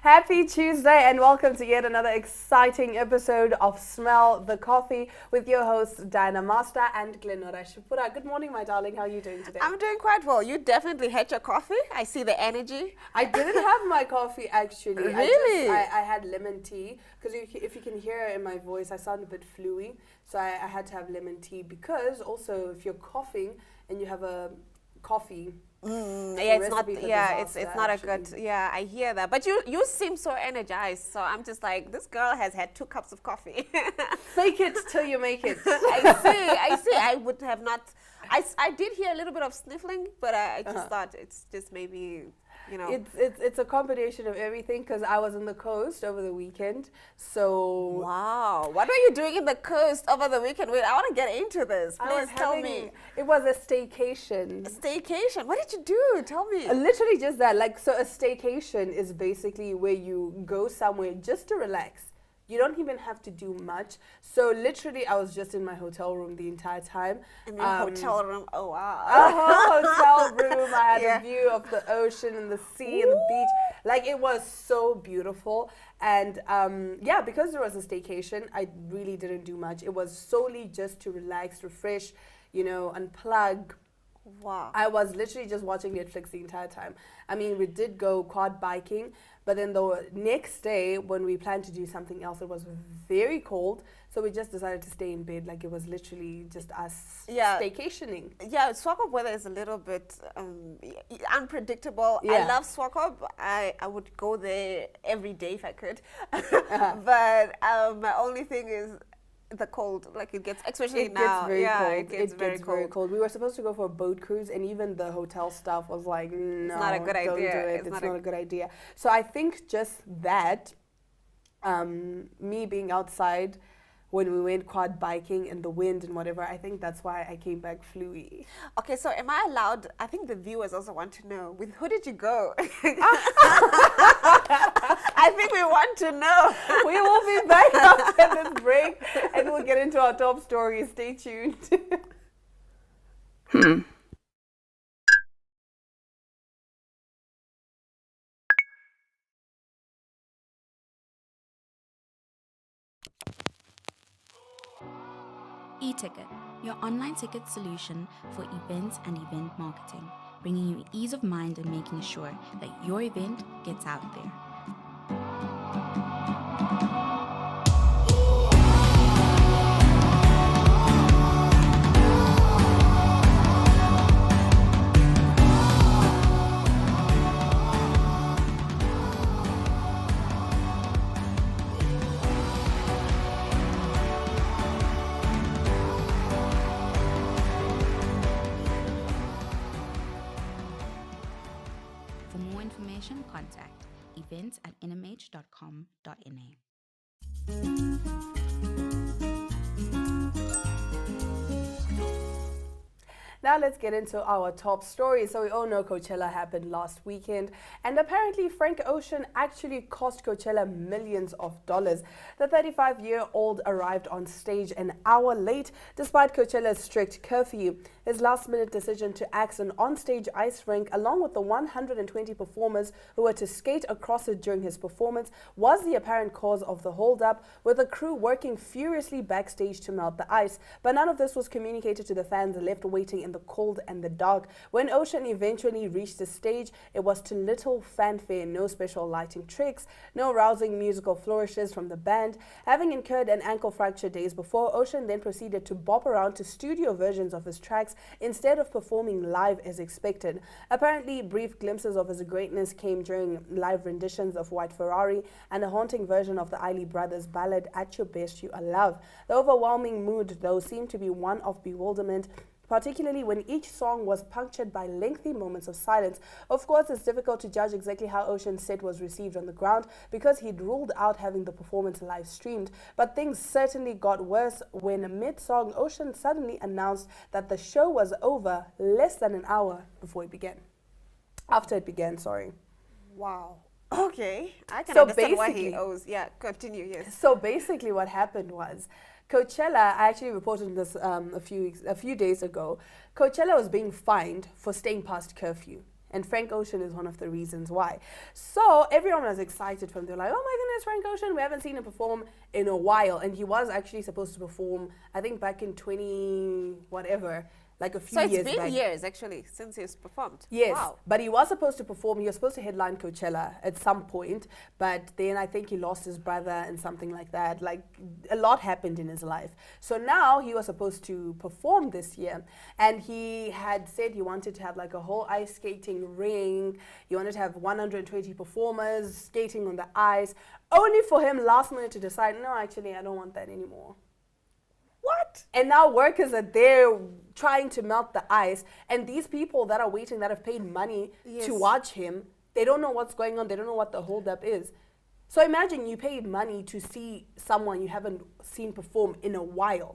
Happy Tuesday and welcome to yet another exciting episode of Smell the Coffee with your hosts Diana Master and Glenora Shipura. Good morning, my darling. How are you doing today? I'm doing quite well. You definitely had your coffee. I see the energy. I didn't have my coffee actually. Really? I had lemon tea because if you can hear in my voice, I sound a bit fluey. So I had to have lemon tea because also if you're coughing and you have a coffee. It's not a good. Yeah, I hear that. But you seem so energized. So I'm just like, this girl has had 2 cups of coffee. Fake it till you make it. I see. I would have not. I did hear a little bit of sniffling, but I just thought it's just maybe. You know. It's a combination of everything because I was on the coast over the weekend. So wow, what were you doing in the coast over the weekend? Wait, I want to get into this. Please tell me. It was a staycation. A staycation? What did you do? Tell me. Literally just that. So a staycation is basically where you go somewhere just to relax. You don't even have to do much. So literally, I was just in my hotel room the entire time. In the hotel room? Oh, wow. A whole hotel room. I had a view of the ocean and the sea and the beach. Like, it was so beautiful. And because there was a staycation, I really didn't do much. It was solely just to relax, refresh, unplug. Wow. I was literally just watching Netflix the entire time. I mean, we did go quad biking, but then the next day when we planned to do something else, it was very cold. So we just decided to stay in bed. Like, it was literally just us staycationing. Yeah, Swakop weather is a little bit unpredictable. Yeah. I love Swakop. I would go there every day if I could. But my only thing is the cold, like it gets, especially now. It gets very cold. It gets very cold. We were supposed to go for a boat cruise, and even the hotel staff was like, "No, it's not a good idea. Don't do it. It's not a good idea." So I think just that, me being outside when we went quad biking in the wind and whatever, I think that's why I came back fluey. Okay, so am I allowed? I think the viewers also want to know. With who did you go? I think we want to know. We will be back after this break and we'll get into our top stories. Stay tuned. E-Ticket, your online ticket solution for events and event marketing, bringing you ease of mind and making sure that your event gets out there. For more information, contact events@nmh.com.na. Now let's get into our top stories. So we all know Coachella happened last weekend, and apparently Frank Ocean actually cost Coachella millions of dollars. The 35-year-old arrived on stage an hour late despite Coachella's strict curfew. His last-minute decision to axe an on-stage ice rink along with the 120 performers who were to skate across it during his performance was the apparent cause of the hold-up, with the crew working furiously backstage to melt the ice. But none of this was communicated to the fans left waiting in the cold and the dark. When Ocean eventually reached the stage, it was to little fanfare, no special lighting tricks, no rousing musical flourishes from the band. Having incurred an ankle fracture days before, Ocean then proceeded to bop around to studio versions of his tracks instead of performing live as expected. Apparently, brief glimpses of his greatness came during live renditions of White Ferrari and a haunting version of the Isley Brothers ballad At Your Best You Are Love. The overwhelming mood, though, seemed to be one of bewilderment, particularly when each song was punctured by lengthy moments of silence. Of course, it's difficult to judge exactly how Ocean's set was received on the ground because he'd ruled out having the performance live streamed. But things certainly got worse when mid-song Ocean suddenly announced that the show was over less than an hour before it began. After it began, sorry. Wow. Okay. I can understand why he owes. Yeah, continue, yes. So basically what happened was Coachella, I actually reported this a few days ago. Coachella was being fined for staying past curfew. And Frank Ocean is one of the reasons why. So everyone was excited for him. They're like, oh my goodness, Frank Ocean, we haven't seen him perform in a while. And he was actually supposed to perform, I think back in 20 whatever, like a few years back. So it's been years, actually, since he's performed. Yes, Wow. but he was supposed to perform. He was supposed to headline Coachella at some point, but then I think he lost his brother and something like that. Like, a lot happened in his life. So now he was supposed to perform this year, and he had said he wanted to have like a whole ice skating ring. He wanted to have 120 performers skating on the ice, only for him last minute to decide, no, actually, I don't want that anymore. What? And now workers are there trying to melt the ice, and these people that are waiting, that have paid money to watch him, they don't know what's going on. They don't know what the holdup is. So imagine you paid money to see someone you haven't seen perform in a while,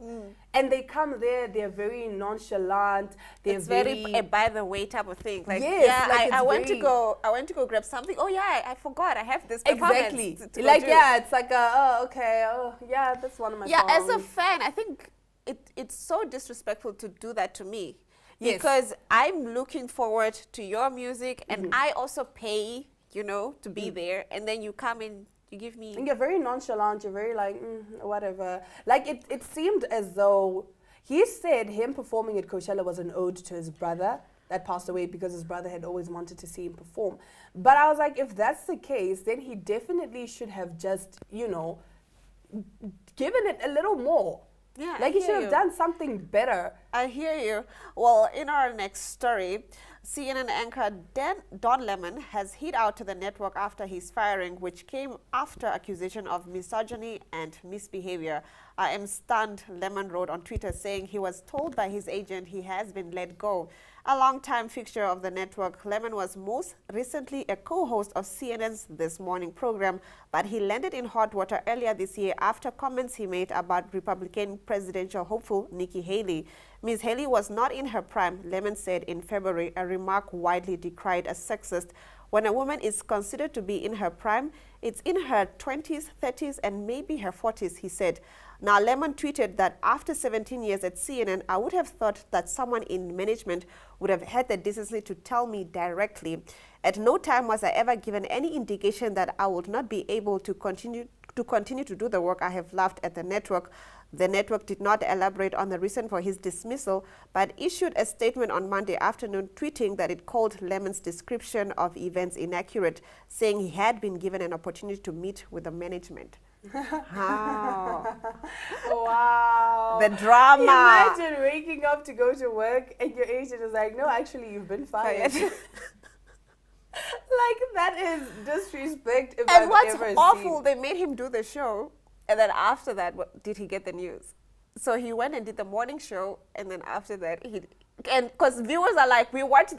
and they come there. They're very nonchalant. They're It's very a by the way type of thing. Like, Yes, yeah, like I it's went to very- go. I went to go grab something. Oh yeah, I forgot. I have this performance exactly to go like do. yeah. It's like oh okay, oh yeah, that's one of my Yeah, songs. as a fan, I think it's so disrespectful to do that to me. Yes. Because I'm looking forward to your music, and I also pay, to be there, and then you come in, you give me. And you're very nonchalant. You're very like whatever. Like it seemed as though he said him performing at Coachella was an ode to his brother that passed away, because his brother had always wanted to see him perform. But I was like, if that's the case, then he definitely should have just given it a little more. Yeah, Like I he should hear have you. done something better. I hear you. Well, in our next story, CNN anchor Don Lemon has hit out to the network after his firing, which came after accusation of misogyny and misbehavior. I am stunned, Lemon wrote on Twitter, saying he was told by his agent he has been let go. A long-time fixture of the network, Lemon was most recently a co-host of CNN's This Morning program, but he landed in hot water earlier this year after comments he made about Republican presidential hopeful Nikki Haley. Ms. Haley was not in her prime, Lemon said in February, a remark widely decried as sexist. When a woman is considered to be in her prime, it's in her 20s, 30s, and maybe her 40s, he said. Now, Lemon tweeted that after 17 years at CNN, I would have thought that someone in management would have had the decency to tell me directly. At no time was I ever given any indication that I would not be able to continue to do the work I have loved at the network. The network did not elaborate on the reason for his dismissal, but issued a statement on Monday afternoon tweeting that it called Lemon's description of events inaccurate, saying he had been given an opportunity to meet with the management. Wow. Wow. The drama. Imagine waking up to go to work and your agent is like, no, actually, you've been fired. Like, that is disrespect if And I've what's ever awful, seen. they made him do the show, and then after that, did he get the news? So he went and did the morning show, and then after that, and because viewers are like, we watched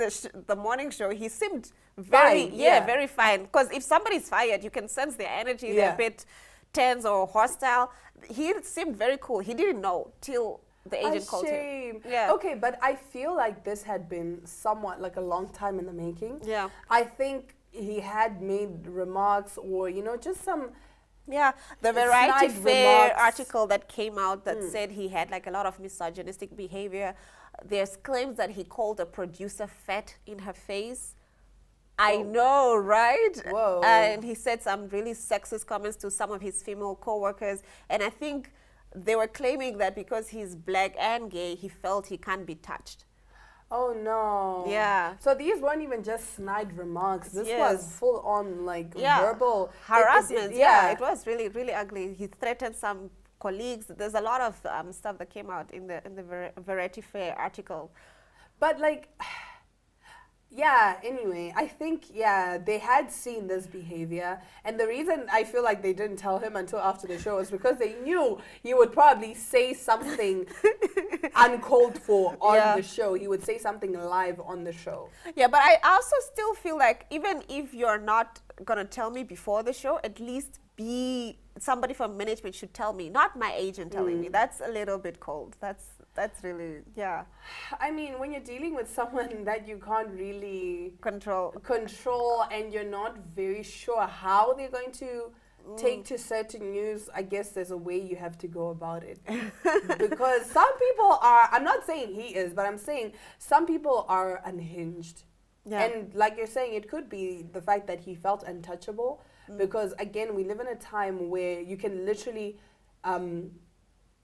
the morning show, he seemed very, Fine, yeah. very fine. Because if somebody's fired, you can sense their energy, they're a bit tense or hostile. He seemed very cool. He didn't know till the agent called him. Yeah. Okay, but I feel like this had been somewhat like a long time in the making. Yeah. I think he had made remarks or, just some... Yeah, the Variety snide Fair remarks. article that came out that said he had like a lot of misogynistic behavior. There's claims that he called a producer fat in her face. I know, right? Whoa. And he said some really sexist comments to some of his female co-workers. And I think they were claiming that because he's black and gay, he felt he can't be touched. Oh, no. Yeah. So these weren't even just snide remarks. This was Yes. full on, like, Yeah. verbal... Harassment, yeah. it was really, really ugly. He threatened some colleagues. There's a lot of stuff that came out in the Variety Fair article. But like, yeah, anyway, I think, they had seen this behavior. And the reason I feel like they didn't tell him until after the show is because they knew he would probably say something uncalled for on the show. He would say something live on the show. Yeah, but I also still feel like even if you're not going to tell me before the show, at least somebody from management should tell me, not my agent telling me. That's a little bit cold. That's really, yeah. I mean, when you're dealing with someone that you can't really Control and you're not very sure how they're going to take to certain news, I guess there's a way you have to go about it. Because some people are, I'm not saying he is, but I'm saying some people are unhinged. Yeah. And like you're saying, it could be the fact that he felt untouchable because, again, we live in a time where you can literally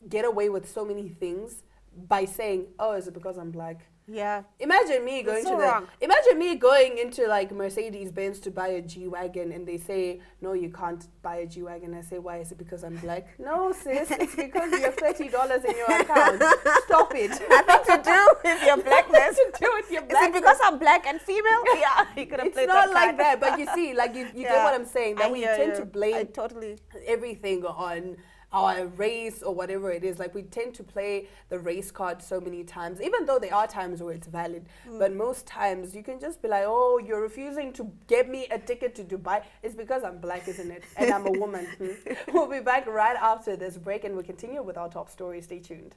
get away with so many things by saying, oh, is it because I'm black? Yeah. Imagine me going That's so wrong. Imagine me going into like Mercedes Benz to buy a G-Wagon and they say, no, you can't buy a G-Wagon. I say, why? Is it because I'm black? No, sis, it's because you have $30 in your account. Stop it. Nothing to do with your blackness. Nothing to do with your Is blackness. it because I'm black and female? Yeah, you could have It's played not that like card. that, but you see, like you get what I'm saying, that I we hear tend you. to blame I totally. everything on our race or whatever it is. Like we tend to play the race card so many times, even though there are times where it's valid. But most times you can just be like, oh, you're refusing to get me a ticket to Dubai. It's because I'm black, isn't it? And I'm a woman. We'll be back right after this break and we'll continue with our top story. Stay tuned.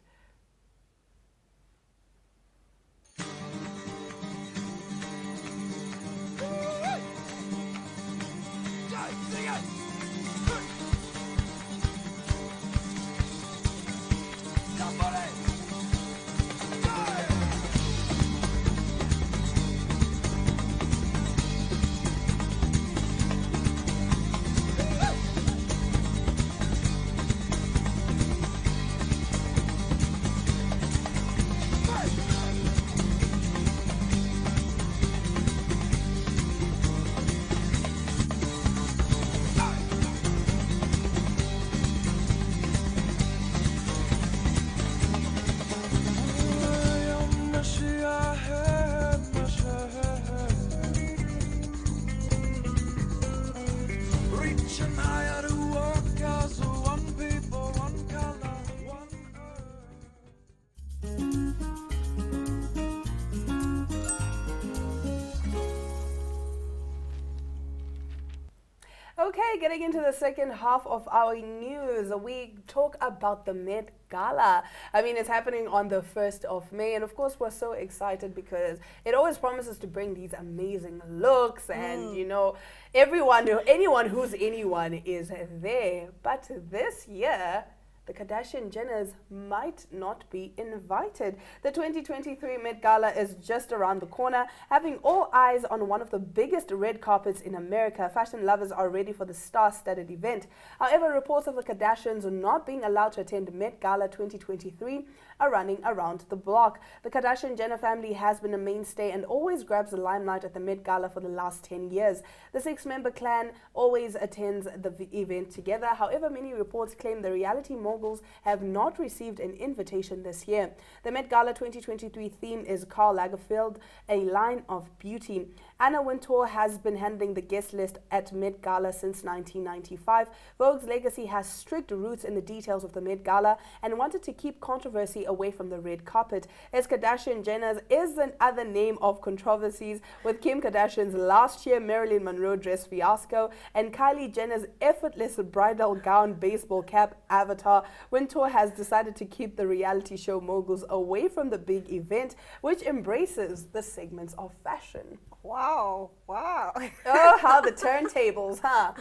Okay, getting into the second half of our news, we talk about the Met Gala. I mean, it's happening on the 1st of May, and of course, we're so excited because it always promises to bring these amazing looks, and you know, anyone who's anyone is there. But this year, the Kardashian-Jenners might not be invited. The 2023 Met Gala is just around the corner, having all eyes on one of the biggest red carpets in America. Fashion lovers are ready for the star-studded event. However, reports of the Kardashians not being allowed to attend Met Gala 2023 are running around the block. The Kardashian-Jenner family has been a mainstay and always grabs the limelight at the Met Gala for the last 10 years. The 6-member clan always attends the event together. However, many reports claim the reality moguls have not received an invitation this year. The Met Gala 2023 theme is Karl Lagerfeld, a line of beauty. Anna Wintour has been handling the guest list at Met Gala since 1995. Vogue's legacy has strict roots in the details of the Met Gala and wanted to keep controversy away from the red carpet. As Kardashian-Jenner's is another name of controversies, with Kim Kardashian's last year Marilyn Monroe dress fiasco and Kylie Jenner's effortless bridal gown baseball cap avatar. Wintour has decided to keep the reality show moguls away from the big event, which embraces the segments of fashion. Wow. Oh, how the turntables, huh?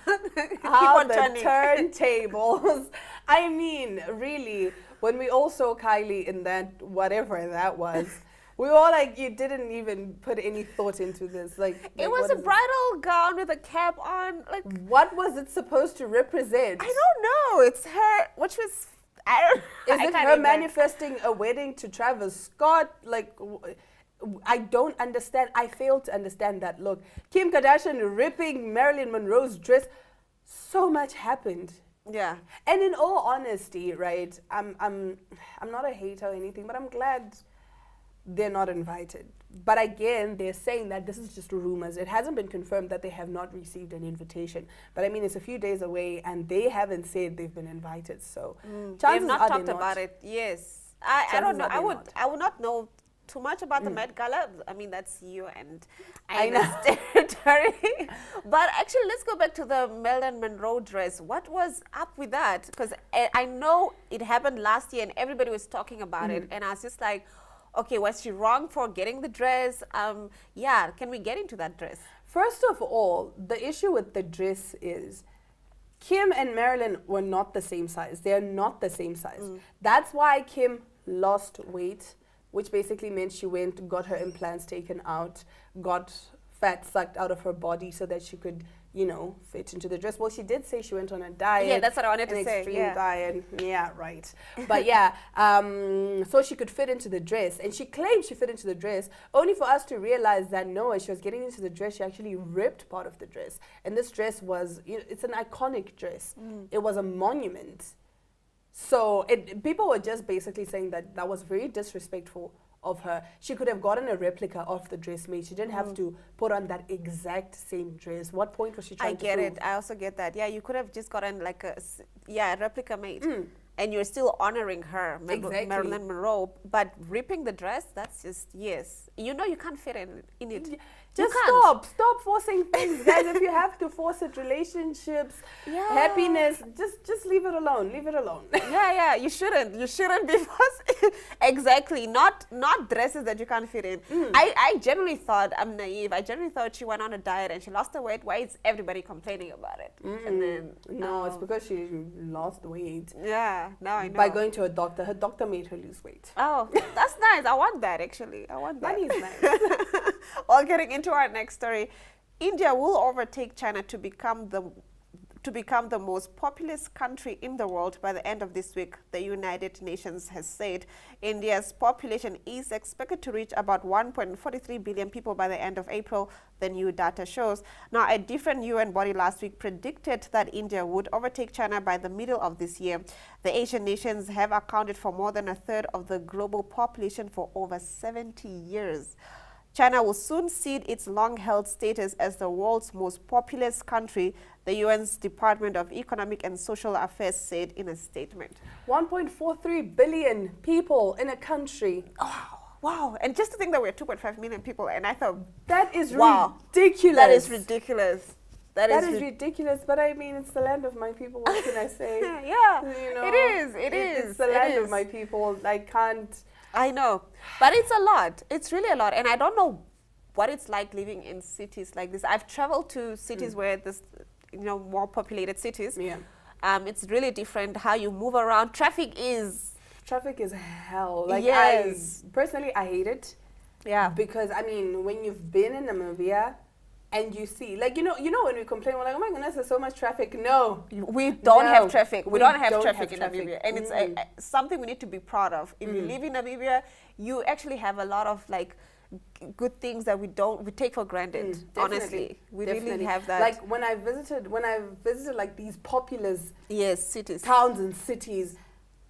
How the turntables. I mean, really, when we all saw Kylie in that, whatever that was, we were all like, you didn't even put any thought into this. Like It was a bridal gown with a cap on. Like, what was it supposed to represent? I don't know. It's her, which was, I don't know. Is it her manifesting a wedding to Travis Scott? Like, I don't understand. I fail to understand that look. Kim Kardashian ripping Marilyn Monroe's dress. So much happened. Yeah. And in all honesty, right, I'm not a hater or anything, but I'm glad they're not invited. But again, they're saying that this is just rumors. It hasn't been confirmed that they have not received an invitation. But I mean, it's a few days away, and they haven't said they've been invited. So they've not talked about it. Yes. I don't know. I would not know too much about the Met Gala. I mean, that's you and I know territory. But actually, let's go back to the Marilyn Monroe dress. What was up with that? Because I know it happened last year and everybody was talking about it. And I was just like, okay, was she wrong for getting the dress? Yeah, can we get into that dress? First of all, the issue with the dress is Kim and Marilyn were not the same size. They are not the same size. That's why Kim lost weight, which basically meant she went, got her implants taken out, got fat sucked out of her body so that she could, you know, fit into the dress. Well, she did say she went on a diet. Yeah, that's what I wanted to an say. extreme Yeah. diet. Yeah, right. But yeah, so she could fit into the dress. And she claimed she fit into the dress, only for us to realize that no, as she was getting into the dress, she actually ripped part of the dress. And this dress was, you know, it's an iconic dress. It was a monument. So people were just basically saying that that was very disrespectful of her. She could have gotten a replica of the dress made. She didn't have to put on that exact same dress. What point was she trying to prove? I get it. I also get that. Yeah, you could have just gotten like a replica made. And you're still honoring her, Exactly. Marilyn Monroe. But ripping the dress, that's just, yes. You know you can't fit in it. Just stop forcing things, guys. If you have to force it, relationships, happiness, just leave it alone. Leave it alone. Yeah, you shouldn't be forcing. Exactly, not dresses that you can't fit in. I generally thought, I'm naive, I generally thought she went on a diet and she lost the weight. Why is everybody complaining about it? And then no, it's because she lost weight. Yeah, now I know. By going to a doctor. Her doctor made her lose weight. Oh, that's nice. I want that, actually. I want that. Money is nice. Well, getting into our next story, India will overtake China to become the most populous country in the world by the end of this week, the United Nations has said. India's population is expected to reach about 1.43 billion people by the end of April, the new data shows. Now, a different UN body last week predicted that India would overtake China by the middle of this year. The Asian nations have accounted for more than a third of the global population for over 70 years. China will soon cede its long-held status as the world's most populous country, the UN's Department of Economic and Social Affairs said in a statement. 1.43 billion people in a country. Oh, wow. And just to think that we're 2.5 million people, and I thought, that is wow, ridiculous. That is ridiculous. That is ridiculous, but I mean, it's the land of my people. What can I say? Yeah, you know, it is. It's the land of my people. I can't. I know, but it's a lot. It's really a lot, and I don't know what it's like living in cities like this. I've traveled to cities where there's, more populated cities. Yeah. It's really different how you move around. Traffic is hell. Like, yes. Personally, I hate it. Yeah. Because, I mean, when you've been in Namibia and you see, like, you know when we complain, we're like, oh my goodness, there's so much traffic. No. We don't have traffic. We don't have traffic in traffic. Namibia. And it's something we need to be proud of. If you live in Namibia, you actually have a lot of, like, good things that we take for granted. Honestly, we really have that. Like when I visited like these populous cities, towns and cities,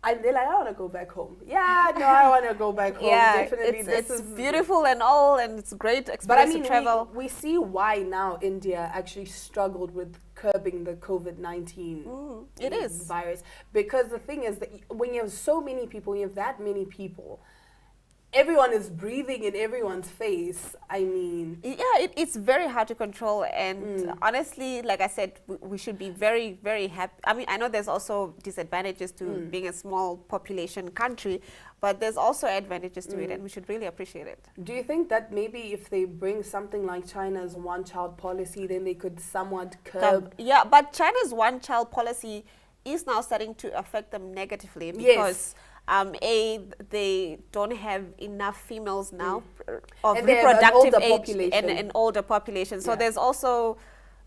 and they're like, I want to go back home. Yeah, no, I want to go back home. Yeah, definitely. It's beautiful and all, and it's great experience but I mean, to travel. We see why now India actually struggled with curbing the COVID-19 virus, because the thing is that when you have so many people, you have that many people. Everyone is breathing in everyone's face. I mean... Yeah, it's very hard to control. And honestly, like I said, we should be very, very happy. I mean, I know there's also disadvantages to being a small population country, but there's also advantages to it, and we should really appreciate it. Do you think that maybe if they bring something like China's one-child policy, then they could somewhat curb... Yeah, but China's one-child policy is now starting to affect them negatively because... they don't have enough females now of and reproductive an age and an older population. So there's also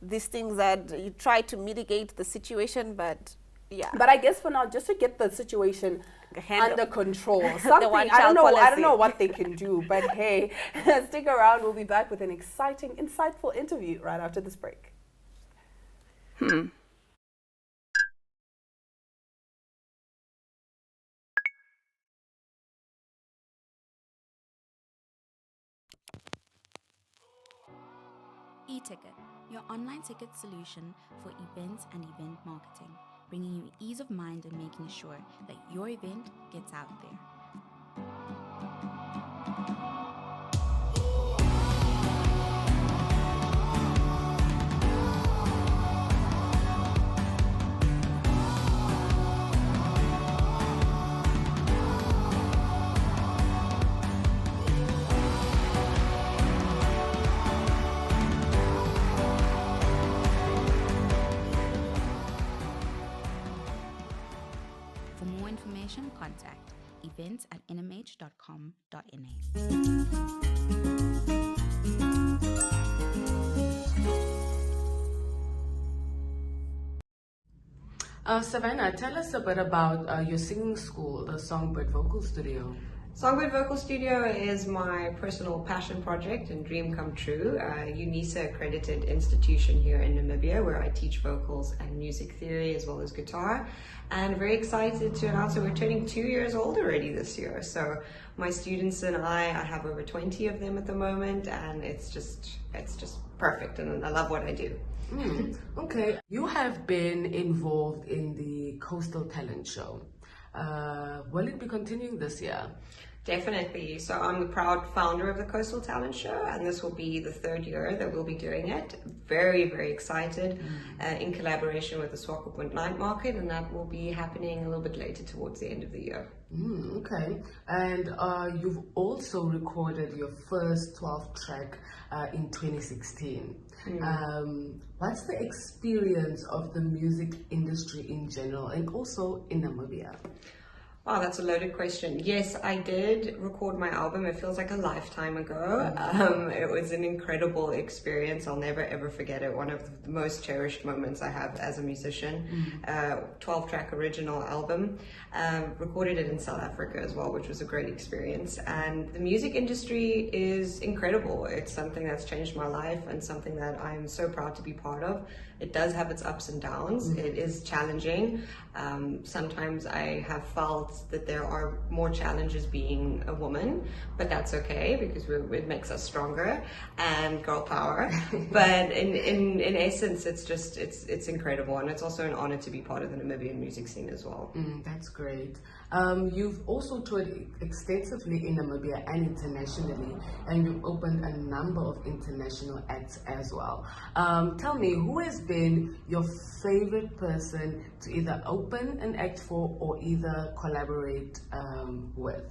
these things that you try to mitigate the situation, but But I guess for now, just to get the situation under control, something, I don't know what they can do, but hey, stick around. We'll be back with an exciting, insightful interview right after this break. E-Ticket, your online ticket solution for events and event marketing, bringing you ease of mind and making sure that your event gets out there. For more information, contact Savannah, tell us a bit about your singing school, the Songbird Vocal Studio. Songbird Vocal Studio is my personal passion project and dream come true. A UNISA accredited institution here in Namibia where I teach vocals and music theory as well as guitar. And very excited to announce that we're turning 2 years old already this year. So my students and I have over 20 of them at the moment, and it's just perfect, and I love what I do. Okay, you have been involved in the Coastal Talent Show. Will it be continuing this year? Definitely. So I'm the proud founder of the Coastal Talent Show, and this will be the 3rd year that we'll be doing it. Very, very excited in collaboration with the Swakopmund Night Market, and that will be happening a little bit later towards the end of the year. Okay. And you've also recorded your first 12 track in 2016. What's the experience of the music industry in general and also in Namibia? Wow, that's a loaded question. Yes, I did record my album. It feels like a lifetime ago. It was an incredible experience. I'll never ever forget it. One of the most cherished moments I have as a musician. 12-track original album. Recorded it in South Africa as well, which was a great experience. And the music industry is incredible. It's something that's changed my life and something that I'm so proud to be part of. It does have its ups and downs. It is challenging. Sometimes I have felt that there are more challenges being a woman, but that's okay because it makes us stronger and girl power. But in essence, it's incredible, and it's also an honor to be part of the Namibian music scene as well. That's great. You've also toured extensively in Namibia and internationally, and you've opened a number of international acts as well. Tell me, who has been your favorite person to either open an act for or either collaborate with?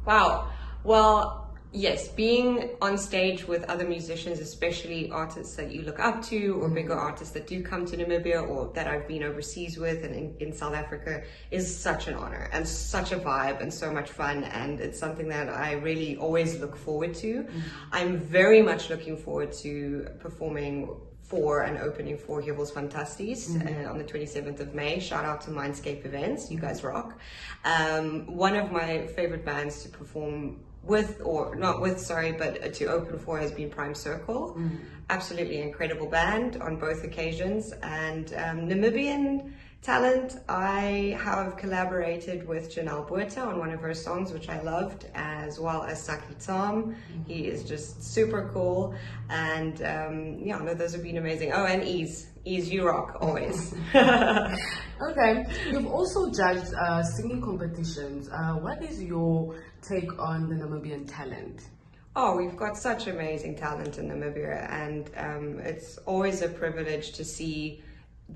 Wow. Well, yes, being on stage with other musicians, especially artists that you look up to or bigger artists that do come to Namibia or that I've been overseas with and in South Africa, is such an honor and such a vibe and so much fun, and it's something that I really always look forward to. I'm very much looking forward to performing for and opening for Heuwels Fantasties on the 27th of May. Shout out to Mindscape Events, you guys rock. One of my favorite bands to perform with, or not with, sorry, but to open for has been Prime Circle. Absolutely incredible band on both occasions. And Namibian talent, I have collaborated with Janelle Buerta on one of her songs, which I loved, as well as Saki Tom. He is just super cool. And yeah, no, those have been amazing. Oh, and Ease, you rock always. Okay, you've also judged singing competitions. What is your take on the Namibian talent? Oh, we've got such amazing talent in Namibia, and it's always a privilege to see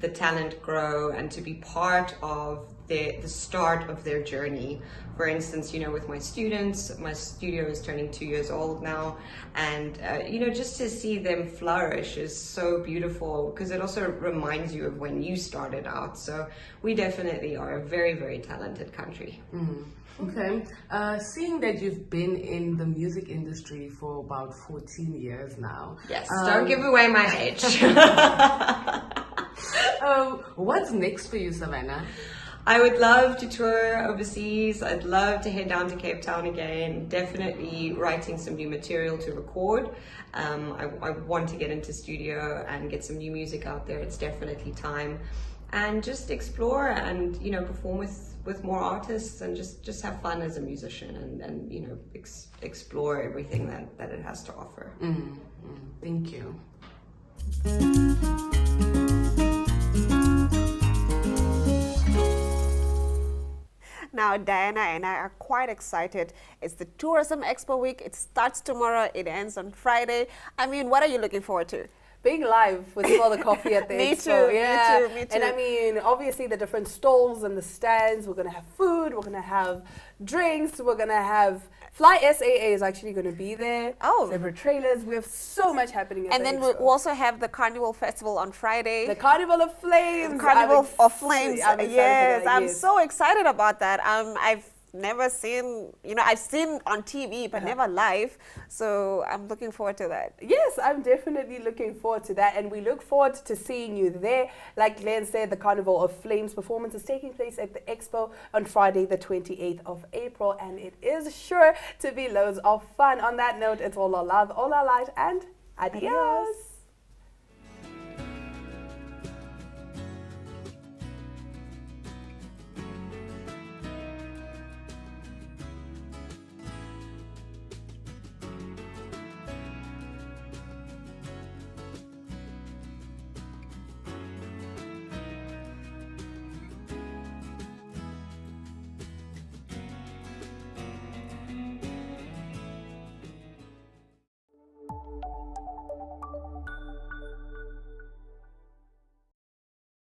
the talent grow and to be part of the start of their journey. For instance, you know, with my students, my studio is turning 2 years old now, and you know, just to see them flourish is so beautiful because it also reminds you of when you started out. So we definitely are a very, very talented country. Okay, seeing that you've been in the music industry for about 14 years now. Yes, don't give away my age. What's next for you, Savannah? I would love to tour overseas. I'd love to head down to Cape Town again. Definitely writing some new material to record. I want to get into studio and get some new music out there. It's definitely time. And just explore and, you know, perform with more artists and just have fun as a musician and you know, explore everything that it has to offer. Thank you. Now, Diana and I are quite excited. It's the Tourism Expo week. It starts tomorrow. It ends on Friday. I mean, what are you looking forward to? Being live with all the coffee at the Me expo. too, Yeah. me too. And I mean, obviously the different stalls and the stands, we're going to have food, we're going to have drinks, we're going to have Fly SAA is actually going to be there. Oh. Separate trailers. We have so much happening at And the then expo. we'll also have the Carnival Festival on Friday. The Carnival of Flames. Carnival of Flames. I'm excited for Yes, that, I'm yes. so excited about that. I've never seen, I've seen on TV, but never live. So I'm looking forward to that. Yes, I'm definitely looking forward to that, and we look forward to seeing you there. Like Glenn said, the Carnival of Flames performance is taking place at the Expo on Friday, the 28th of April, and it is sure to be loads of fun. On that note, it's all our love, all our light, and adios.